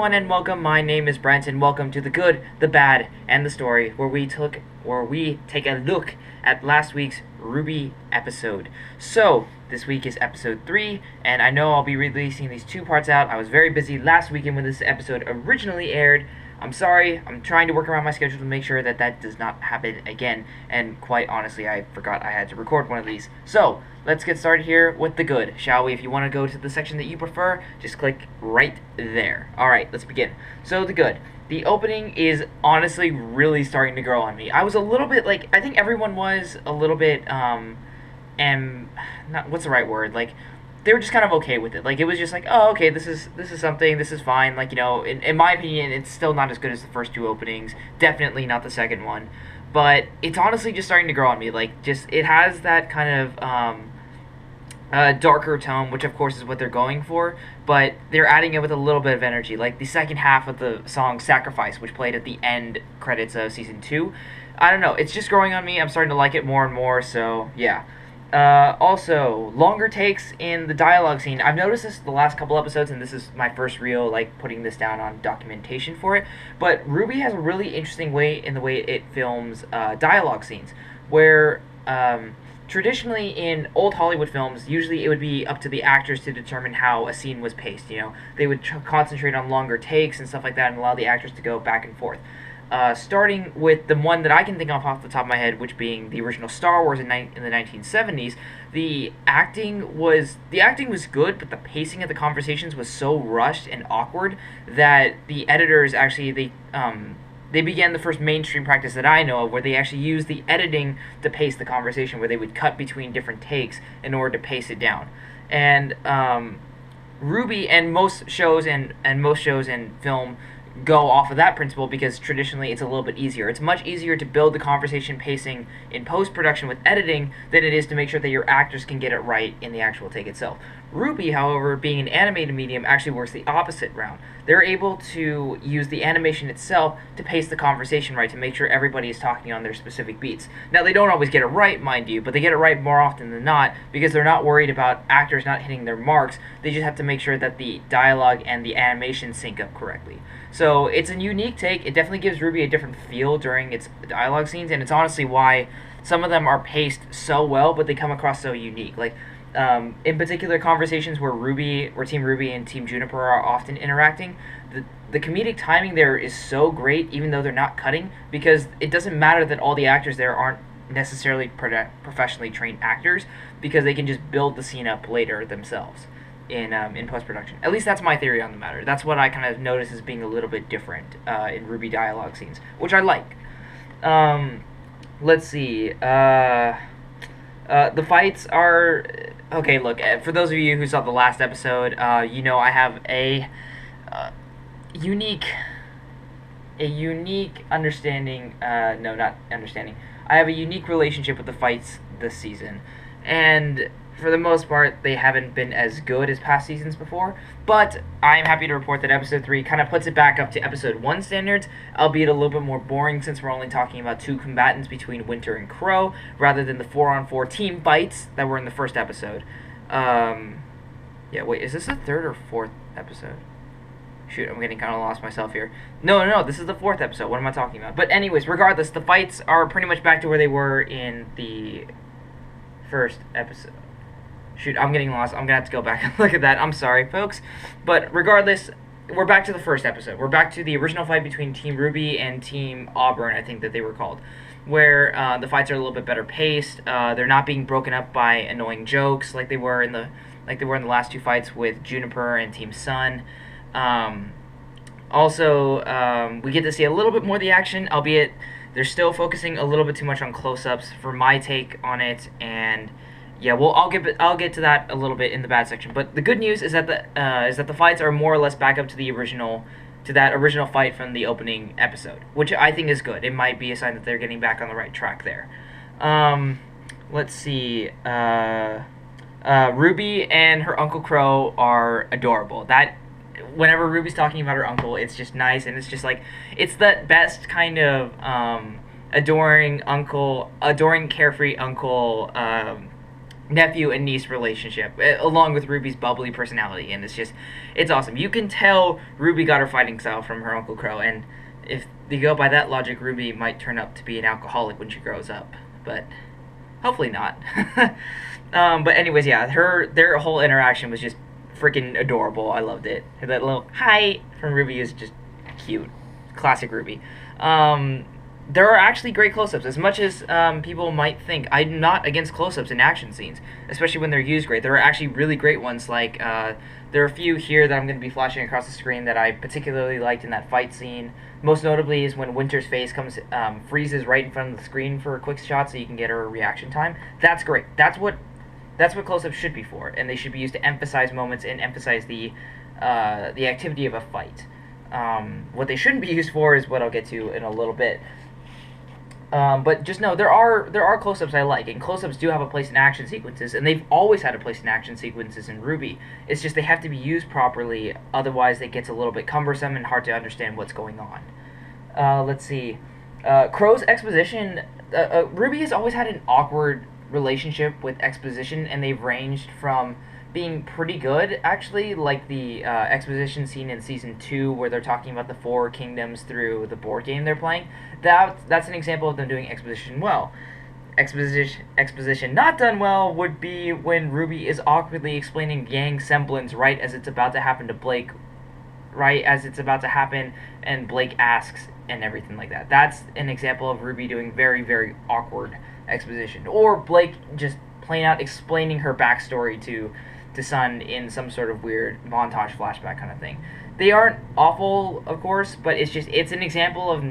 everyone and welcome. My name is Brent and welcome to The Good, the Bad, and the Story, where we take a look at last week's RWBY episode. So, this week is episode 3, and I know I'll be releasing these two parts out. I was very busy last weekend when this episode originally aired. I'm sorry, I'm trying to work around my schedule to make sure that that does not happen again, and quite honestly, I forgot I had to record one of these. So, let's get started here with the good, shall we? If you want to go to the section that you prefer, just click right there. Alright, let's begin. So, the good. The opening is honestly really starting to grow on me. I was a little bit, I think everyone was a little bit, what's the right word? They were just kind of okay with it. It was just oh, okay, this is something, this is fine. In my opinion, it's still not as good as the first two openings. Definitely not the second one. But it's honestly just starting to grow on me. It has that kind of darker tone, which of course is what they're going for, but they're adding it with a little bit of energy. The second half of the song Sacrifice, which played at the end credits of Season 2. I don't know, it's just growing on me. I'm starting to like it more and more, so yeah. Also, longer takes in the dialogue scene. I've noticed this the last couple episodes, and this is my first real, putting this down on documentation for it, but RWBY has a really interesting way in the way it films dialogue scenes, where traditionally in old Hollywood films, usually it would be up to the actors to determine how a scene was paced. They would concentrate on longer takes and stuff like that and allow the actors to go back and forth. Starting with the one that I can think of off the top of my head, which being the original Star Wars in the 1970s, the acting was good, but the pacing of the conversations was so rushed and awkward that the editors actually they began the first mainstream practice that I know of, where they actually used the editing to pace the conversation, where they would cut between different takes in order to pace it down. And RWBY and most shows and film go off of that principle because traditionally it's a little bit easier. It's much easier to build the conversation pacing in post-production with editing than it is to make sure that your actors can get it right in the actual take itself. RWBY, however, being an animated medium, actually works the opposite round. They're able to use the animation itself to pace the conversation right, to make sure everybody is talking on their specific beats. Now, they don't always get it right, mind you, but they get it right more often than not because they're not worried about actors not hitting their marks. They just have to make sure that the dialogue and the animation sync up correctly. So it's a unique take. It definitely gives RWBY a different feel during its dialogue scenes, and it's honestly why some of them are paced so well, but they come across so unique. In particular conversations where Team RWBY and Team Juniper are often interacting, the comedic timing there is so great, even though they're not cutting, because it doesn't matter that all the actors there aren't necessarily professionally trained actors, because they can just build the scene up later themselves in post-production. At least that's my theory on the matter. That's what I kind of notice as being a little bit different in RWBY dialogue scenes, which I like. Let's see. The fights are... Okay, look, for those of you who saw the last episode, I have a unique understanding... no, not understanding. I have a unique relationship with the fights this season. And for the most part, they haven't been as good as past seasons before, but I'm happy to report that Episode 3 kind of puts it back up to Episode 1 standards, albeit a little bit more boring since we're only talking about two combatants between Winter and Crow, rather than the 4-on-4 team fights that were in the first episode. Yeah, wait, is this the third or fourth episode? Shoot, I'm getting kind of lost myself here. No, this is the fourth episode. What am I talking about? But anyways, regardless, the fights are pretty much back to where they were in the first episode. Shoot, I'm getting lost. I'm going to have to go back and look at that. I'm sorry, folks. But regardless, we're back to the first episode. We're back to the original fight between Team RWBY and Team Auburn, I think that they were called, where the fights are a little bit better paced. They're not being broken up by annoying jokes like they were in the last two fights with Juniper and Team Sun. Also, we get to see a little bit more of the action, albeit they're still focusing a little bit too much on close-ups for my take on it, and yeah, well, I'll get to that a little bit in the bad section. But the good news is that the fights are more or less back up to that original fight from the opening episode, which I think is good. It might be a sign that they're getting back on the right track there. Let's see. RWBY and her Uncle Crow are adorable. Whenever RWBY's talking about her uncle, it's just nice, and it's just it's the best kind of adoring carefree uncle nephew and niece relationship, along with Ruby's bubbly personality, and it's awesome. You can tell Ruby got her fighting style from her Uncle Crow, and if you go by that logic, Ruby might turn up to be an alcoholic when she grows up, but hopefully not. But anyways, yeah, their whole interaction was just freaking adorable. I loved it. That little hi from Ruby is just cute, classic Ruby. There are actually great close-ups. As much as people might think, I'm not against close-ups in action scenes, especially when they're used great. There are actually really great ones. Like there are a few here that I'm going to be flashing across the screen that I particularly liked in that fight scene. Most notably is when Winter's face freezes right in front of the screen for a quick shot, so you can get her reaction time. That's great. That's what close-ups should be for, and they should be used to emphasize moments and emphasize the activity of a fight. What they shouldn't be used for is what I'll get to in a little bit. But just know there are close-ups I like, and close-ups do have a place in action sequences, and they've always had a place in action sequences in RWBY. It's just they have to be used properly, otherwise it gets a little bit cumbersome and hard to understand what's going on. Let's see. Crow's exposition. RWBY has always had an awkward relationship with exposition, and they've ranged from being pretty good, actually, like the exposition scene in Season 2 where they're talking about the Four Kingdoms through the board game they're playing. That's an example of them doing exposition well. Exposition not done well would be when Ruby is awkwardly explaining gang semblance right as it's about to happen to Blake, right as it's about to happen, and Blake asks and everything like that. That's an example of Ruby doing very, very awkward exposition. Or Blake just plain out explaining her backstory to Sun in some sort of weird montage flashback kind of thing. They aren't awful, of course, but it's an example of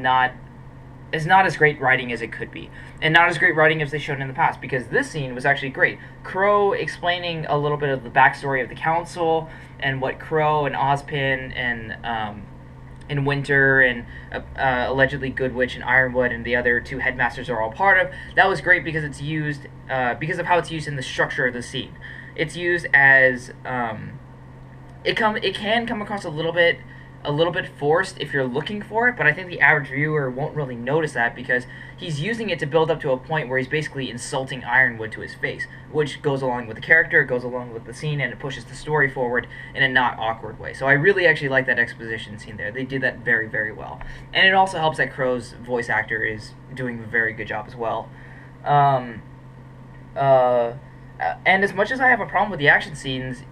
it's not as great writing as it could be, and not as great writing as they showed in the past, because this scene was actually great. Crow explaining a little bit of the backstory of the council and what Crow and Ozpin and Winter and allegedly Goodwitch and Ironwood and the other two headmasters are all part of. That was great because it's used because of how it's used in the structure of the scene. It's used as it can come across a little bit forced if you're looking for it, but I think the average viewer won't really notice that because he's using it to build up to a point where he's basically insulting Ironwood to his face, which goes along with the character, goes along with the scene, and it pushes the story forward in a not awkward way. So I really actually like that exposition scene there. They did that very, very well. And it also helps that Crow's voice actor is doing a very good job as well. And as much as I have a problem with the action scenes,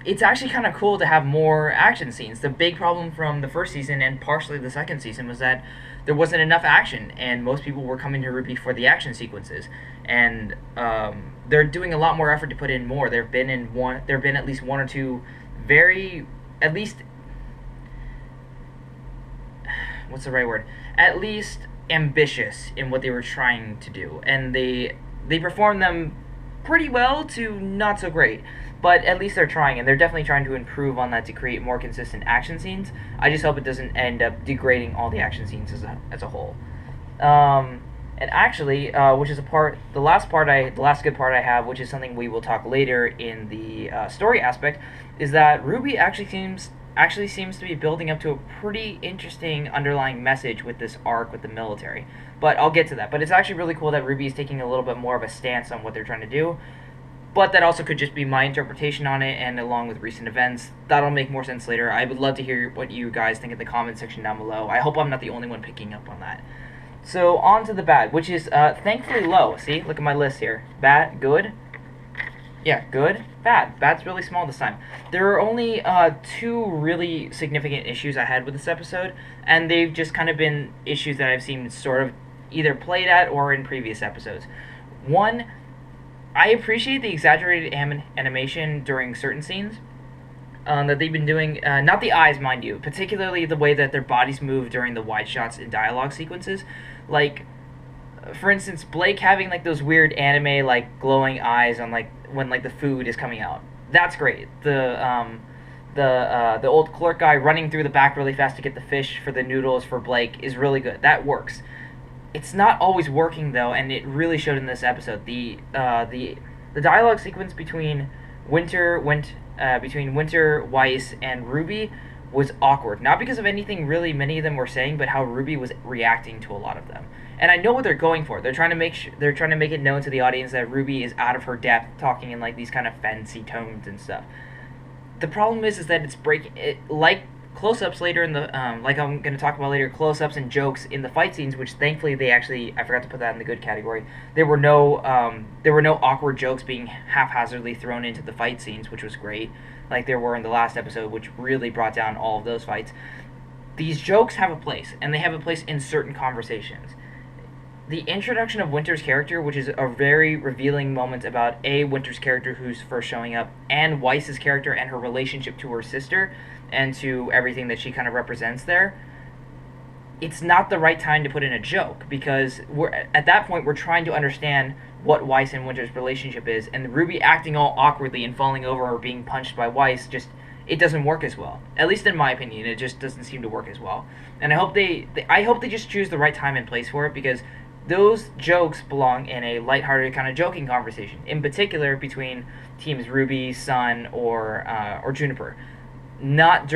it's actually kind of cool to have more action scenes. The big problem from the first season and partially the second season was that there wasn't enough action, and most people were coming to RWBY for the action sequences. And they're doing a lot more effort to put in more. There've been at least one or two what's the right word? At least ambitious in what they were trying to do, and they performed them pretty well to not so great, but at least they're trying, and they're definitely trying to improve on that to create more consistent action scenes. I just hope it doesn't end up degrading all the action scenes as a whole. And actually, which is the last good part I have, which is something we will talk later in the story aspect, is that RWBY actually seems to be building up to a pretty interesting underlying message with this arc with the military. But I'll get to that. But it's actually really cool that RWBY is taking a little bit more of a stance on what they're trying to do. But that also could just be my interpretation on it, and along with recent events, that'll make more sense later. I would love to hear what you guys think in the comment section down below. I hope I'm not the only one picking up on that. So, on to the bad, which is thankfully low. See, look at my list here. Bad, good. Yeah, good, bad. Bad's really small this time. There are only two really significant issues I had with this episode, and they've just kind of been issues that I've seen sort of either played at or in previous episodes. One, I appreciate the exaggerated animation during certain scenes that they've been doing. Not the eyes, mind you, particularly the way that their bodies move during the wide shots and dialogue sequences. Like, for instance, Blake having like those weird anime like glowing eyes on like when like the food is coming out. That's great. The old clerk guy running through the back really fast to get the fish for the noodles for Blake is really good. That works. It's not always working though, and it really showed in this episode. The dialogue sequence between Winter, Weiss, and RWBY was awkward. Not because of anything really many of them were saying, but how RWBY was reacting to a lot of them. And I know what they're going for. They're trying to they're trying to make it known to the audience that RWBY is out of her depth, talking in like these kind of fancy tones and stuff. The problem is that it's breaking it, like close-ups later in the like I'm going to talk about later, close-ups and jokes in the fight scenes, which thankfully they actually, I forgot to put that in the good category. There were no awkward jokes being haphazardly thrown into the fight scenes, which was great, like there were in the last episode, which really brought down all of those fights. These jokes have a place, and they have a place in certain conversations. The introduction of Winter's character, which is a very revealing moment about Winter's character who's first showing up, and Weiss's character and her relationship to her sister, and to everything that she kind of represents there, it's not the right time to put in a joke, because at that point we're trying to understand what Weiss and Winter's relationship is, and RWBY acting all awkwardly and falling over or being punched by Weiss, just, it doesn't work as well. At least in my opinion, it just doesn't seem to work as well. And I hope they just choose the right time and place for it, because those jokes belong in a lighthearted kind of joking conversation, in particular between teams RWBY, Sun, or Juniper. Not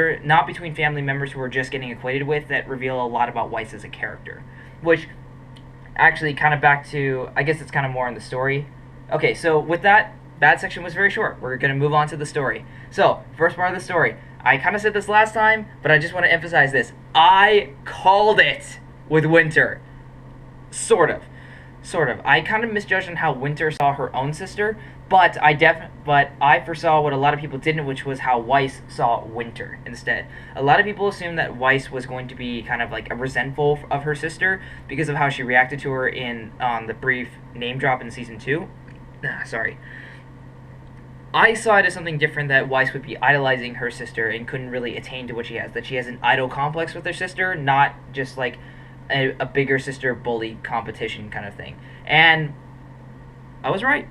between family members who are just getting acquainted with, that reveal a lot about Weiss as a character. Which, actually, kind of back to, I guess it's kind of more in the story. Okay, so with that section was very short. We're going to move on to the story. So, first part of the story. I kind of said this last time, but I just want to emphasize this. I called it with Winter. Sort of. I kind of misjudged on how Winter saw her own sister, but I foresaw what a lot of people didn't, which was how Weiss saw Winter instead. A lot of people assumed that Weiss was going to be kind of like a resentful of her sister because of how she reacted to her on the brief name drop in season 2. Sorry. I saw it as something different, that Weiss would be idolizing her sister and couldn't really attain to what she has. That she has an idol complex with her sister, not just like a bigger sister bully competition kind of thing. And I was right.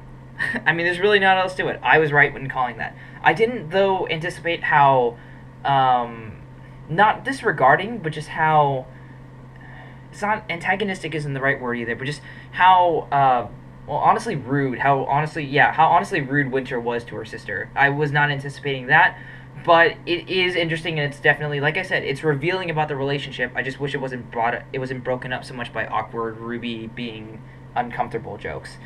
I mean, there's really not else to it. I was right when calling that. I didn't, though, anticipate how, not disregarding, but just how, it's not, antagonistic isn't the right word either, but just how, honestly rude, how honestly rude Winter was to her sister. I was not anticipating that. But it is interesting, and it's definitely, like I said, it's revealing about the relationship. I just wish it wasn't broken up so much by awkward RWBY being uncomfortable jokes.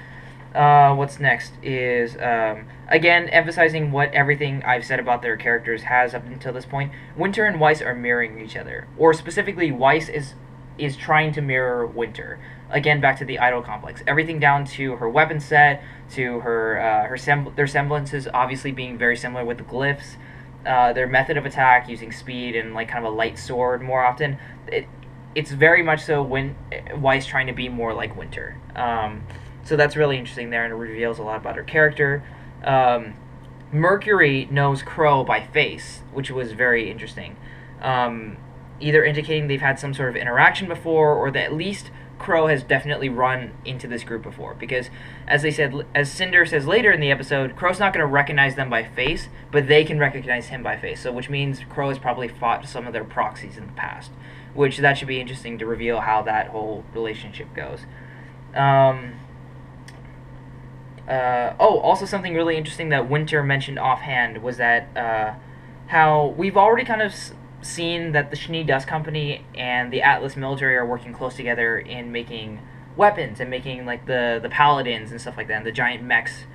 What's next is, again, emphasizing what everything I've said about their characters has up until this point. Winter and Weiss are mirroring each other. Or specifically, Weiss is trying to mirror Winter. Again, back to the idol complex. Everything down to her weapon set, to their semblances obviously being very similar with the glyphs. Their method of attack, using speed and like kind of a light sword more often, it's very much so Weiss trying to be more like Winter. So that's really interesting there, and it reveals a lot about her character. Mercury knows Crow by face, which was very interesting. Either indicating they've had some sort of interaction before, or that at least Crow has definitely run into this group before, because as Cinder says later in the episode, Crow's not going to recognize them by face, but they can recognize him by face, so which means Crow has probably fought some of their proxies in the past, which that should be interesting to reveal how that whole relationship goes. Also something really interesting that Winter mentioned offhand was that how we've already kind of seen that the Schnee Dust Company and the Atlas military are working close together in making weapons and making like the paladins and stuff like that, and the giant mechs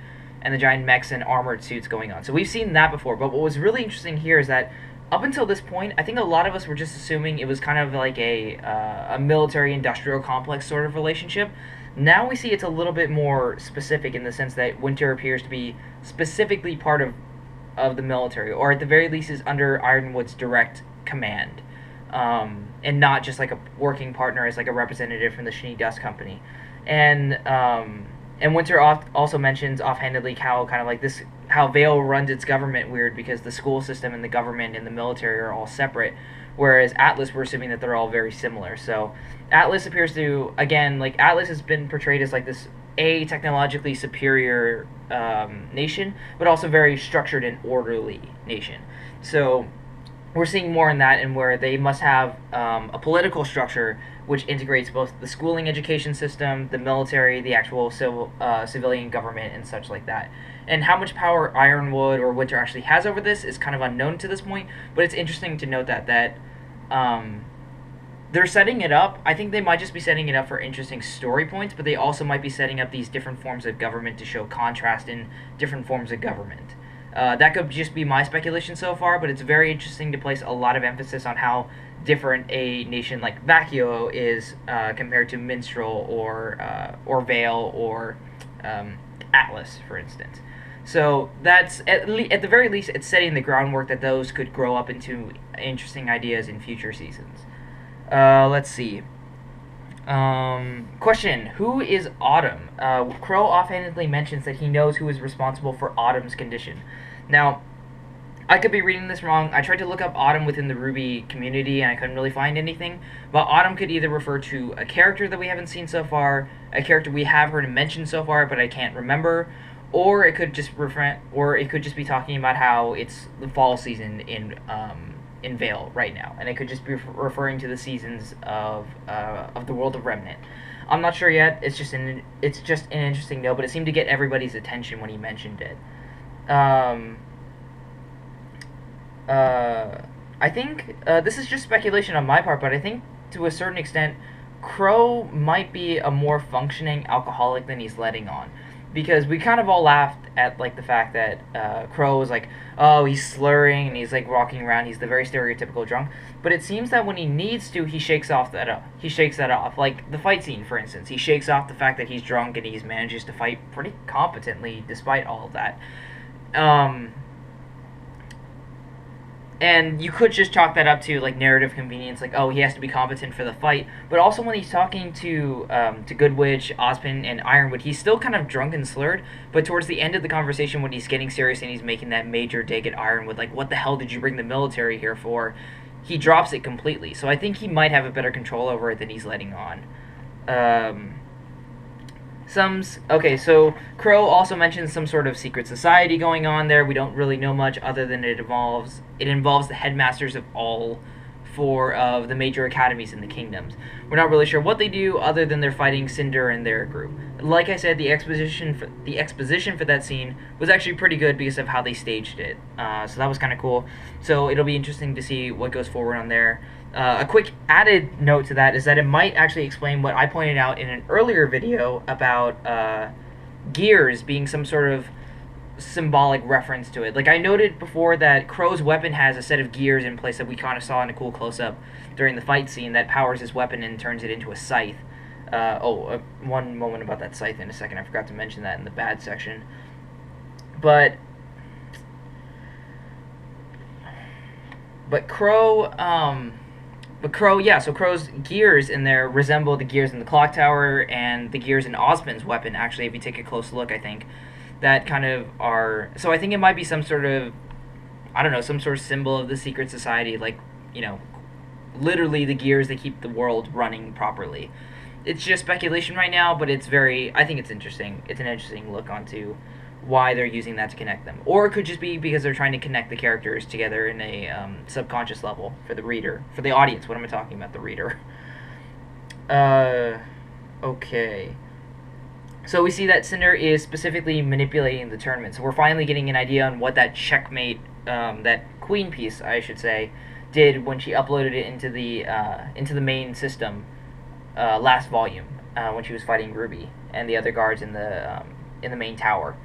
and armored suits going on. So we've seen that before, but what was really interesting here is that up until this point, I think a lot of us were just assuming it was kind of like a military-industrial complex sort of relationship. Now we see it's a little bit more specific in the sense that Winter appears to be specifically part of the military, or at the very least is under Ironwood's direct command, and not just like a working partner as like a representative from the Schnee Dust Company. And Winter also mentions offhandedly how Vale runs its government weird, because the school system and the government and the military are all separate, whereas Atlas, we're assuming that they're all very similar. So Atlas appears to, again, like Atlas has been portrayed as like this technologically superior nation, but also very structured and orderly nation. So we're seeing more in that, and where they must have a political structure which integrates both the schooling education system, the military, the actual civilian government, and such like that. And how much power Ironwood or Winter actually has over this is kind of unknown to this point, but it's interesting to note that they're setting it up. I think they might just be setting it up for interesting story points, but they also might be setting up these different forms of government to show contrast in different forms of government. That could just be my speculation so far, but it's very interesting to place a lot of emphasis on how different a nation like Vacchio is compared to Minstrel or Vale or Atlas, for instance. So that's at the very least, it's setting the groundwork that those could grow up into interesting ideas in future seasons. Let's see. Question: who is Autumn? Crow offhandedly mentions that he knows who is responsible for Autumn's condition. Now, I could be reading this wrong. I tried to look up Autumn within the RWBY community, and I couldn't really find anything. But Autumn could either refer to a character that we haven't seen so far, a character we have heard mentioned so far, but I can't remember, or it could just be talking about how it's the fall season in Vale right now, and it could just be referring to the seasons of the world of Remnant. I'm not sure yet. It's just an interesting note, but it seemed to get everybody's attention when he mentioned it. I think this is just speculation on my part, but I think to a certain extent, Crow might be a more functioning alcoholic than he's letting on. Because we kind of all laughed at like the fact that Crow was like, oh, he's slurring and he's like walking around. He's the very stereotypical drunk. But it seems that when he needs to, he shakes that off. Like the fight scene, for instance, he shakes off the fact that he's drunk and he manages to fight pretty competently despite all of that. And you could just chalk that up to like narrative convenience, like, oh, he has to be competent for the fight. But also when he's talking to Goodwitch, Ozpin, and Ironwood, he's still kind of drunk and slurred. But towards the end of the conversation, when he's getting serious and he's making that major dig at Ironwood, like, what the hell did you bring the military here for? He drops it completely. So I think he might have a better control over it than he's letting on. Okay, so Crow also mentions some sort of secret society going on there. We don't really know much other than it involves the headmasters of all four of the major academies in the kingdoms. We're not really sure what they do other than they're fighting Cinder and their group. Like I said, the exposition for that scene was actually pretty good because of how they staged it. So that was kind of cool. So it'll be interesting to see what goes forward on there. A quick added note to that is that it might actually explain what I pointed out in an earlier video about gears being some sort of symbolic reference to it. Like I noted before that Crow's weapon has a set of gears in place that we kind of saw in a cool close-up during the fight scene that powers his weapon and turns it into a scythe. One moment about that scythe in a second. I forgot to mention that in the bad section. But so Crow's gears in there resemble the gears in the clock tower and the gears in Ozpin's weapon, actually, if you take a close look, I think. That kind of are... So I think it might be some sort of, I don't know, some sort of symbol of the secret society, like, you know, literally the gears that keep the world running properly. It's just speculation right now, but I think it's interesting. It's an interesting look onto why they're using that to connect them. Or it could just be because they're trying to connect the characters together in a subconscious level for the reader. For the audience, what am I talking about? The reader. Okay. So we see that Cinder is specifically manipulating the tournament. So we're finally getting an idea on what that checkmate, that queen piece, I should say, did when she uploaded it into the main system last volume when she was fighting RWBY and the other guards in the main tower.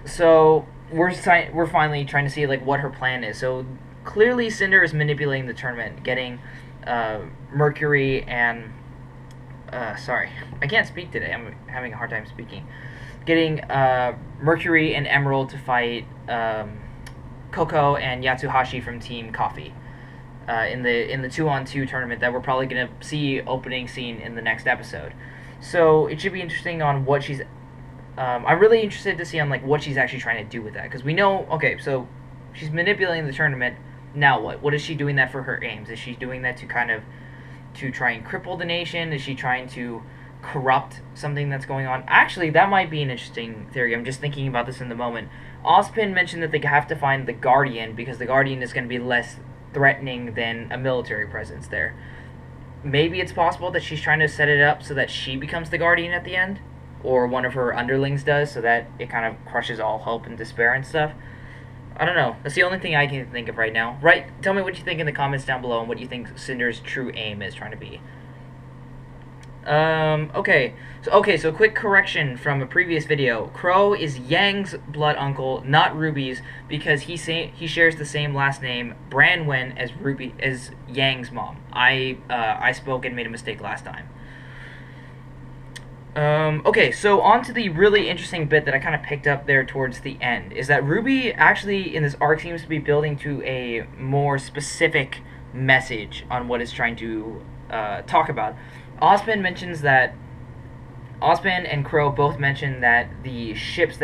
So we're finally trying to see like what her plan is. So clearly Cinder is manipulating the tournament, getting Mercury and sorry, I can't speak today. I'm having a hard time speaking. Getting Mercury and Emerald to fight Coco and Yatsuhashi from Team Coffee in the 2-on-2 tournament that we're probably gonna see opening scene in the next episode. So it should be interesting on what she's. I'm really interested to see on like what she's actually trying to do with that, because we know, okay, so she's manipulating the tournament. Now what? What is she doing that for her aims? Is she doing that to kind of to try and cripple the nation? Is she trying to corrupt something that's going on? Actually, that might be an interesting theory. I'm just thinking about this in the moment. Ozpin mentioned that they have to find the Guardian because the Guardian is going to be less threatening than a military presence there. maybe it's possible that she's trying to set it up so that she becomes the guardian at the end, or one of her underlings does, so that it kind of crushes all hope and despair and stuff. I don't know. That's the only thing I can think of right now. Right? Tell me what you think in the comments down below and what you think Cinder's true aim is trying to be. So quick correction from a previous video. Crow is Yang's blood uncle, not Ruby's, because he shares the same last name, Branwen, as Yang's mom. I spoke and made a mistake last time. So on to the really interesting bit that I kind of picked up there towards the end, is that RWBY actually in this arc seems to be building to a more specific message on what it's trying to talk about. Ozpin and Crow both mention that the ships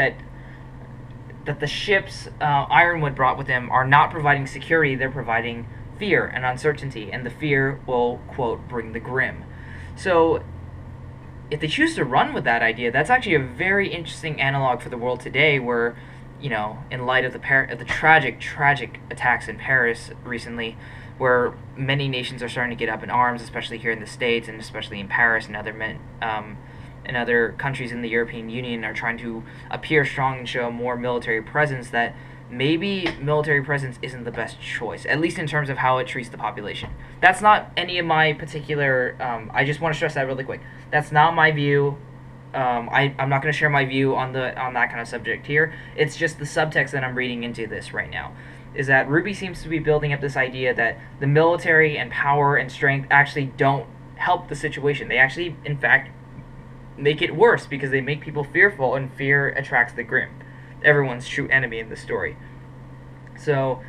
Ironwood brought with them are not providing security, they're providing fear and uncertainty, and the fear will, quote, bring the grim. So if they choose to run with that idea, that's actually a very interesting analog for the world today, where, you know, in light of the tragic attacks in Paris recently, where many nations are starting to get up in arms, especially here in the States and especially in Paris, and other countries in the European Union are trying to appear strong and show more military presence, that maybe military presence isn't the best choice, at least in terms of how it treats the population. That's not any of my particular, I just want to stress that really quick. That's not my view. I'm not going to share my view on that kind of subject here. It's just the subtext that I'm reading into this right now, is that RWBY seems to be building up this idea that the military and power and strength actually don't help the situation. They actually, in fact, make it worse, because they make people fearful, and fear attracts the grim, everyone's true enemy in the story. So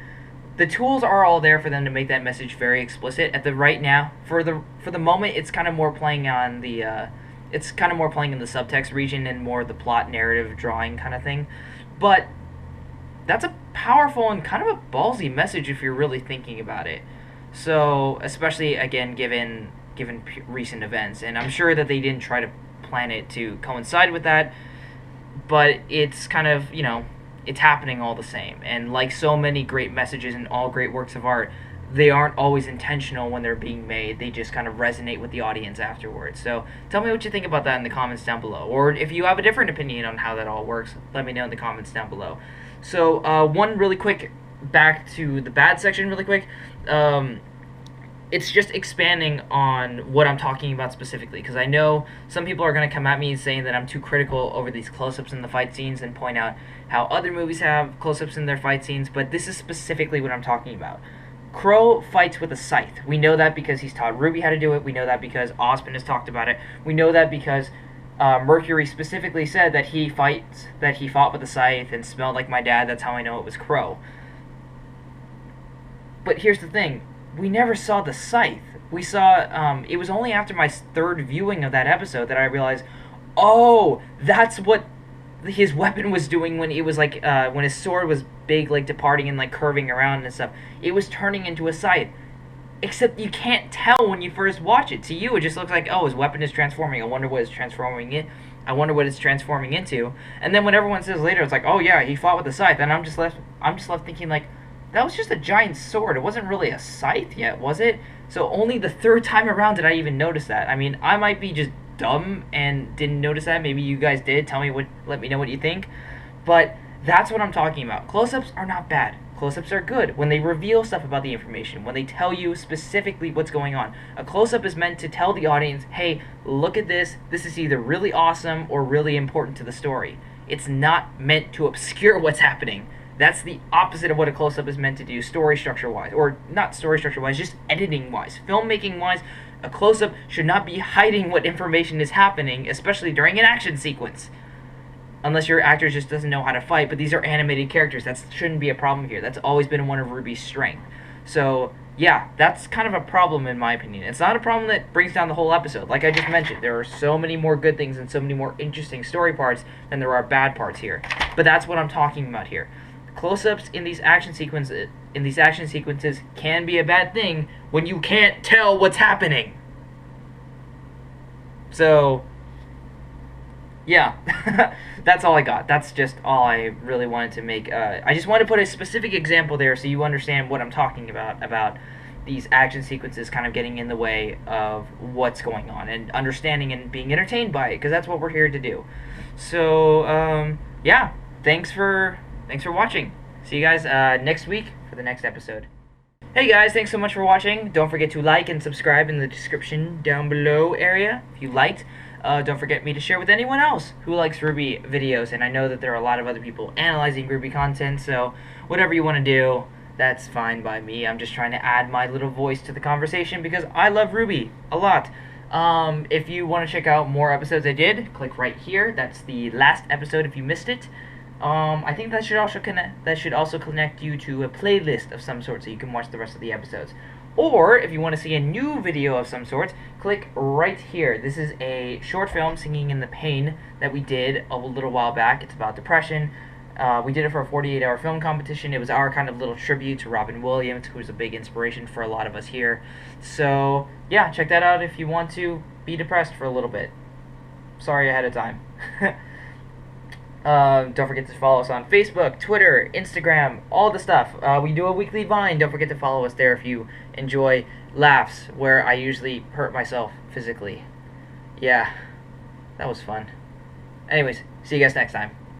the tools are all there for them to make that message very explicit. At the right now, for the moment, it's kind of more playing on the it's kind of more playing in the subtext region and more the plot narrative drawing kind of thing. But that's a powerful and kind of a ballsy message if you're really thinking about it. So, especially again given recent events, and I'm sure that they didn't try to plan it to coincide with that, but it's kind of, you know, it's happening all the same. And like so many great messages and all great works of art, they aren't always intentional when they're being made. They just kind of resonate with the audience afterwards. So tell me what you think about that in the comments down below, or if you have a different opinion on how that all works, let me know in the comments down below. So one really quick, back to the bad section really quick. It's just expanding on what I'm talking about specifically, because I know some people are going to come at me saying that I'm too critical over these close-ups in the fight scenes and point out how other movies have close-ups in their fight scenes, but this is specifically what I'm talking about. Crow fights with a scythe. We know that because he's taught RWBY how to do it. We know that because Ozpin has talked about it. We know that because Mercury specifically said that he fought with a scythe and smelled like my dad. That's how I know it was Crow. But here's the thing. We never saw the scythe. We saw, it was only after my third viewing of that episode that I realized, oh, that's what his weapon was doing when it was like, when his sword was big, like departing and like curving around and stuff. It was turning into a scythe. Except you can't tell when you first watch it. To you, it just looks like, oh, his weapon is transforming. I wonder what it's transforming it. I wonder what it's transforming into. And then when everyone says later, it's like, oh yeah, he fought with a scythe. And I'm just left thinking like, that was just a giant sword. It wasn't really a scythe yet, was it? So only the third time around did I even notice that. I mean, I might be just dumb and didn't notice that. Maybe you guys did. Let me know what you think. But that's what I'm talking about. Close-ups are not bad. Close-ups are good when they reveal stuff about the information, when they tell you specifically what's going on. A close-up is meant to tell the audience, hey, look at this. This is either really awesome or really important to the story. It's not meant to obscure what's happening. That's the opposite of what a close-up is meant to do, story structure-wise. Or not story structure-wise, just editing-wise. Filmmaking-wise, a close-up should not be hiding what information is happening, especially during an action sequence. Unless your actor just doesn't know how to fight, but these are animated characters. That shouldn't be a problem here. That's always been one of RWBY's strengths. So, yeah, that's kind of a problem in my opinion. It's not a problem that brings down the whole episode. Like I just mentioned, there are so many more good things and so many more interesting story parts than there are bad parts here. But that's what I'm talking about here. Close-ups in these action sequences can be a bad thing when you can't tell what's happening. So, yeah, that's all I got. That's just all I really wanted to make. I just wanted to put a specific example there so you understand what I'm talking about these action sequences kind of getting in the way of what's going on and understanding and being entertained by it, because that's what we're here to do. So yeah, thanks for watching. See you guys next week for the next episode. Hey guys, thanks so much for watching. Don't forget to like and subscribe in the description down below area if you liked. Don't forget me to share with anyone else who likes RWBY videos, and I know that there are a lot of other people analyzing RWBY content, so whatever you want to do, that's fine by me. I'm just trying to add my little voice to the conversation because I love RWBY a lot. If you want to check out more episodes I did, click right here. That's the last episode if you missed it. I think that should also connect you to a playlist of some sort so you can watch the rest of the episodes. Or if you want to see a new video of some sort, click right here. This is a short film, Singing in the Pain, that we did a little while back. It's about depression. We did it for a 48-hour film competition. It was our kind of little tribute to Robin Williams, who's a big inspiration for a lot of us here. So yeah, check that out if you want to be depressed for a little bit. Sorry ahead of time. Don't forget to follow us on Facebook, Twitter, Instagram, all the stuff. We do a weekly Vine. Don't forget to follow us there if you enjoy laughs where I usually hurt myself physically. Yeah, that was fun. Anyways, see you guys next time.